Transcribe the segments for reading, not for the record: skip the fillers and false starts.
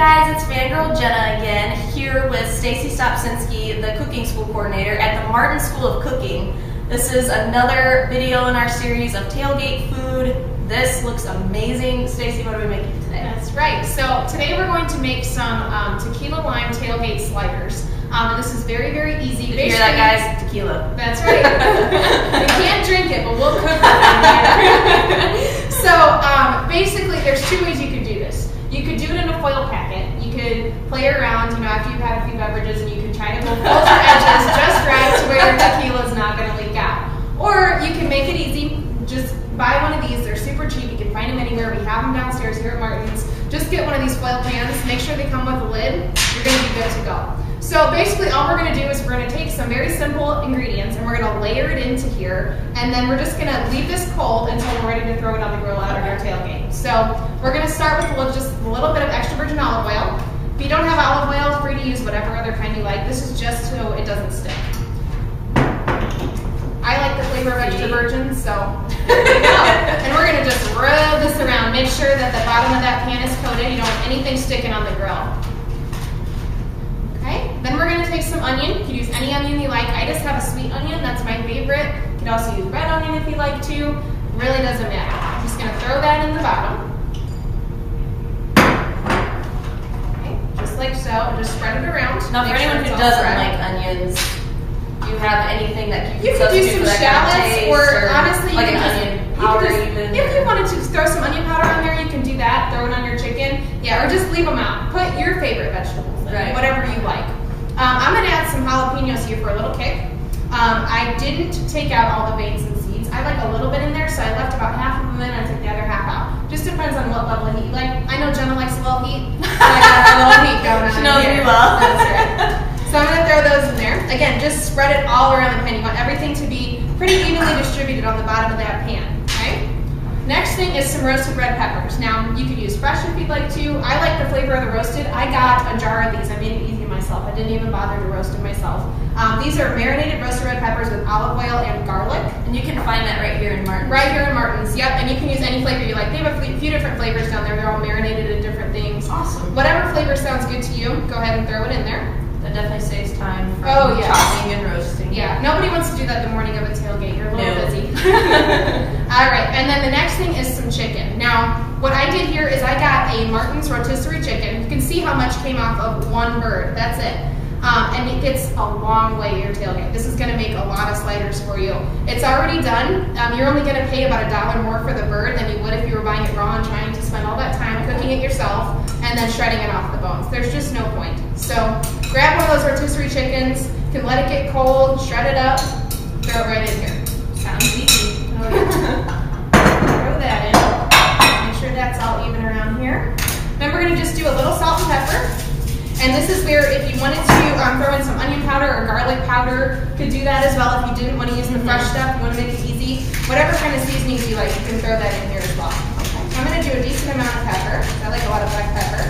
guys, it's Fan Girl Jena again, here with Stacy Stopczynski, the cooking school coordinator at the Martin School of Cooking. This is another video in our series of tailgate food. This looks amazing. Stacy, what are we making today? That's right. So today we're going to make some tequila-lime tailgate sliders. And this is very, very easy. Did you hear that, guys? Tequila. That's right. We can't drink it, but we'll cook it. So basically, there's two ways you could do this. You could do it in a foil packet. You could play around, after you've had a few beverages, and you can try to go fold your edges just right to where your tequila is not going to leak out. Or you can make it easy. Just buy one of these. They're super cheap. You can find them anywhere. We have them downstairs here at Martin's. Just get one of these foil pans. Make sure they come with a lid. You're going to be good to go. So basically all we're going to do is we're going to take some very simple ingredients and we're going to layer it into here, and then we're just going to leave this cold until we're ready to throw it on the grill out of our tailgate. So we're going to start with just a little bit of extra virgin olive oil. If you don't have olive oil, free to use whatever other kind you like. This is just so it doesn't stick. I like the flavor of extra virgin, so there you go. And we're going to just rub this around. Make sure that the bottom of that pan is coated. You don't want anything sticking on the grill. Okay, then we're going to take some onion. You can use any onion you like. I just have a sweet onion. That's my favorite. You can also use red onion if you like to. Really doesn't matter. I'm just going to throw that in the bottom. Okay, just like so. And just spread it around. Now, for anyone who doesn't like onions, do you have anything that you could do some shallots, or honestly, like an onion powder even? If you wanted to throw some onion powder on there, you can do that. Throw it on your chicken. Yeah, or just leave them out. Put your favorite vegetables in, right, whatever you like. I'm going to add some jalapenos here for a little kick. I didn't take out all the veins and seeds. I like a little bit in there, so I left about half of them in and I took the other half out. Just depends on what level of heat you like. I know Jenna likes a little heat, so I got a little heat going on. She knows me well. That's right. So I'm going to throw those in there. Again, just spread it all around the pan. You want everything to be pretty evenly distributed on the bottom of that pan. Okay? Next thing is some roasted red peppers. Now, you could use fresh if you'd like to. I like the flavor of the roasted. I got a jar of these. I made it easy myself. I didn't even bother to roast it myself. These are marinated roasted red peppers with olive oil and garlic. And you can find that right here in Martin's. Right here in Martin's, yep. And you can use any flavor you like. They have a few different flavors down there. They're all marinated in different things. Awesome. Whatever flavor sounds good to you, go ahead and throw it in there. That definitely saves time for yes, chopping and roasting. Yeah, nobody wants to do that the morning of a tailgate. You're a little busy. All right, and then the next thing is some chicken. Now, what I did here is I got a Martin's Rotisserie chicken. You can see how much came off of one bird. That's it. And it gets a long way to your tailgate. This is going to make a lot of sliders for you. It's already done. You're only going to pay about $1 more for the bird than you would if you were buying it raw and trying to spend all that time cooking it yourself and then shredding it off the bones. There's just no point. So grab one of those rotisserie chickens. You can let it get cold, shred it up, throw it right in here. Sounds easy. Oh, yeah. Throw that in. Make sure that's all even around here. Then we're going to just do a little salt and pepper. And this is where if you wanted to throw in some onion powder or garlic powder, you could do that as well. If you didn't want to use the fresh stuff, you want to make it easy. Whatever kind of seasonings you like, you can throw that in here as well. Okay. I'm going to do a decent amount of pepper. I like a lot of black pepper.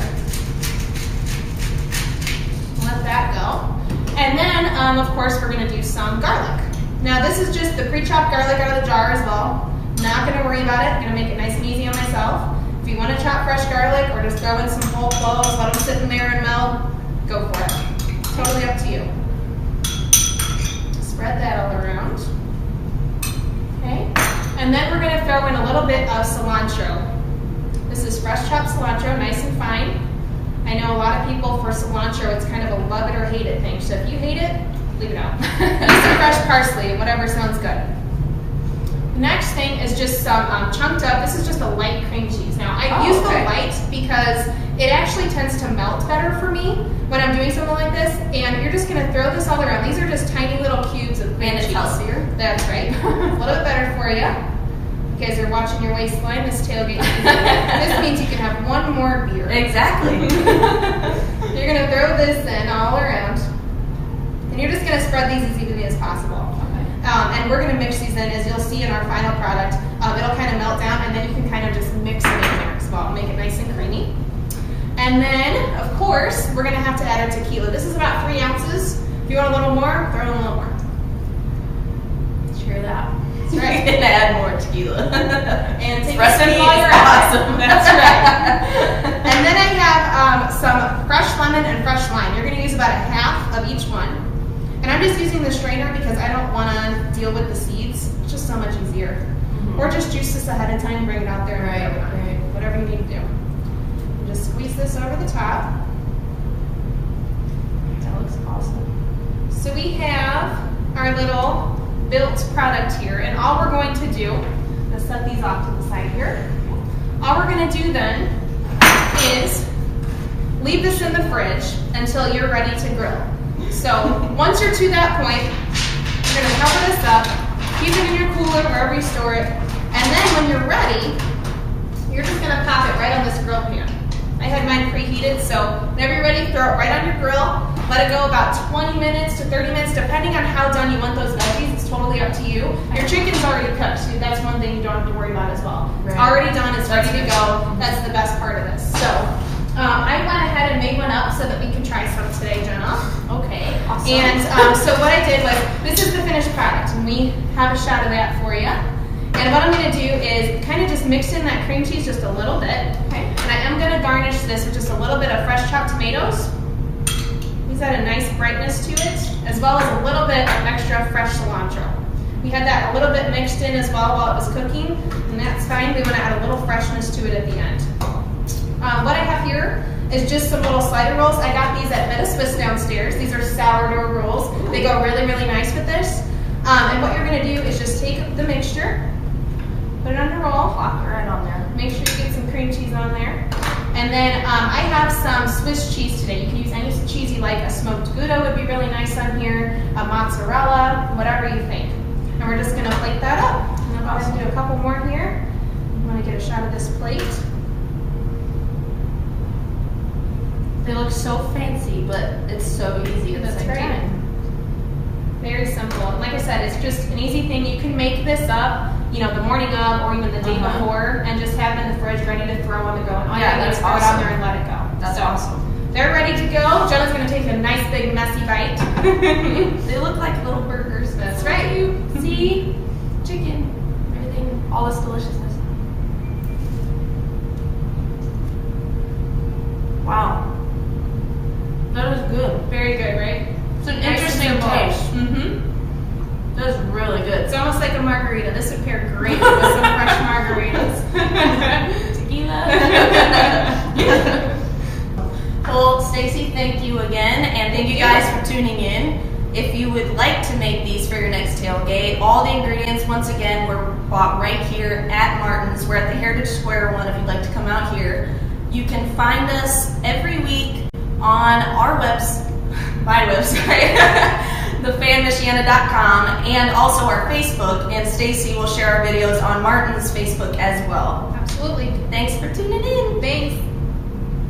Let that go. And then, of course, we're going to do some garlic. Now, this is just the pre-chopped garlic out of the jar as well. Not going to worry about it. I'm going to make it nice and easy on myself. If you want to chop fresh garlic or just throw in some whole cloves, let them sit in there and melt, go for it. Totally up to you. Spread that all around. Okay. And then we're going to throw in a little bit of cilantro. This is fresh chopped cilantro, nice and fine. I know a lot of people, for cilantro, it's kind of a love it or hate it thing. So if you hate it, leave it out. Use some fresh parsley, whatever sounds good. The next thing is just some chunked up, this is just a light cream cheese. Now, I use the light because it actually tends to melt better for me when I'm doing something like this. And you're just going to throw this all around. These are just tiny little cubes of cream cheese. And it's healthier. That's right. A little bit better for you. You guys are watching your waistline, this tailgate. This means you can have one more beer. Exactly. You're going to throw this in all around. And you're just going to spread these as evenly as possible. And we're going to mix these in, as you'll see in our final product. It'll kind of melt down, and then you can kind of just mix it in there as well. Make it nice and creamy. And then, of course, we're going to have to add our tequila. This is about 3 ounces. If you want a little more, throw in a little more. Share that. That's right. You can add more tequila. And take recipe a is awesome. That's right. And then I have some lemon and fresh lime. You're gonna use about a half of each one. And I'm just using the strainer because I don't wanna deal with the seeds. It's just so much easier. Or just juice this ahead of time, bring it out there, and whatever you need to do. And just squeeze this over the top. That looks awesome. So we have our little built product here, and all we're going to do, let's set these off to the side here. All we're going to do then is leave this in the fridge until you're ready to grill. So once you're to that point, you're going to cover this up, keep it in your cooler wherever you store it, and then when you're ready, you're just going to pop it right on this grill pan. I had mine preheated, so whenever you're ready, throw it right on your grill. Let it go about 20 minutes to 30 minutes, depending on how done you want those veggies. It's totally up to you. Your chicken's already cooked, so that's one thing you don't have to worry about as well. Right. It's already done, it's ready to go. That's the best part of this. So I went ahead and made one up so that we can try some today, Jenna. Okay, awesome. And so what I did was, this is the finished product, and we have a shot of that for you. And what I'm going to do is kind of just mix in that cream cheese just a little bit. Okay. And I am going to garnish this with just a little bit of fresh chopped tomatoes. These add a nice brightness to it, as well as a little bit of extra fresh cilantro. We had that a little bit mixed in as well while it was cooking, and that's fine. We want to add a little freshness to it at the end. What I have here is just some little slider rolls. I got these at Swiss downstairs. These are sourdough rolls. They go really, really nice with this. And what you're going to do is just take the mixture, put it on a roll, plop it right on there. Make sure you get some cream cheese on there. And then I have some Swiss cheese today. You can use any cheese you like. A smoked Gouda would be really nice on here, a mozzarella, whatever you think. And we're just going to plate that up. And I'll go ahead and do a couple more here. I want to get a shot of this plate. They look so fancy, but it's so easy at the same time. Very simple. And like I said, it's just an easy thing. You can make this up, you know, the morning of or even the day before, and just have it in the fridge ready to throw on the go. And all you gotta do is throw it on there and let it go. That's awesome. They're ready to go. Jenna's gonna take a nice big messy bite. They look like little burgers. That's right. See? Chicken, everything, all this deliciousness. Wow. That is good. Very good, right? It's an interesting taste. Mm-hmm. That is really good. It's almost like a margarita. This would pair great with some fresh margaritas. Tequila. Well, Stacy, thank you again, and thank you guys for tuning in. If you would like to make these for your next tailgate, all the ingredients, once again, were bought right here at Martin's. We're at the Heritage Square one if you'd like to come out here. You can find us every week on our my website, thefanmishjena.com, and also our Facebook, and Stacy will share our videos on Martin's Facebook as well. Absolutely. Thanks for tuning in. Thanks.